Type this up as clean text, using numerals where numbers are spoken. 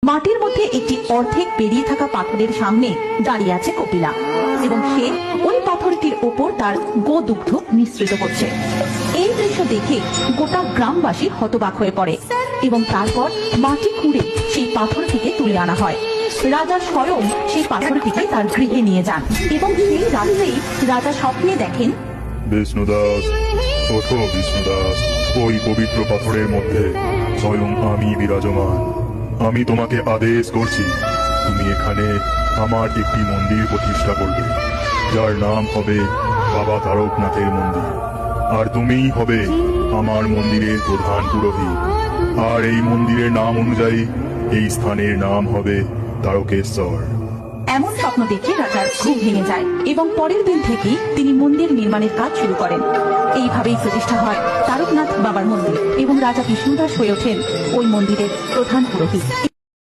মাটির মধ্যে একটি অর্ধেক বেরিয়ে থাকা পাথরের সামনে দাঁড়িয়ে আছে কপিলা এবং সে ওই পাথরটির ওপর তার গোদুগ্ধ মিশ্রিত করছে। এই দৃশ্য দেখে গোটা গ্রামবাসী হতবাক হয়ে পড়ে এবং তারপর মাটি খুঁড়ে সেই পাথরটিকে তুলে আনা হয়। রাজা স্বয়ং সেই পাথরটিকে তার গৃহে নিয়ে যান এবং সেই রাত্রেই রাজা স্বপ্নে দেখেন, বিষ্ণুদাস, ওঠো বিষ্ণুদাস, ওই পবিত্র পাথরের মধ্যে স্বয়ং আমি বিরাজমান। আমি তোমাকে আদেশ করছি, তুমি এখানে আমার একটি মন্দির প্রতিষ্ঠা করবে, যার নাম হবে বাবা তারকনাথের মন্দির। আর তুমিই হবে আমার মন্দিরের প্রধান পুরোহিত। আর এই মন্দিরের নাম অনুযায়ী এই স্থানের নাম হবে তারকেশ্বর। এমন স্বপ্ন দেখে রাজার ঘুম ভেঙে যায় এবং পরের দিন থেকেই তিনি মন্দির নির্মাণের কাজ শুরু করেন। এইভাবেই প্রতিষ্ঠা হয় তারকনাথ বাবার মন্দির এবং রাজা বিষ্ণুদাস হয়ে ওঠেন ওই মন্দিরের প্রধান পুরোহিত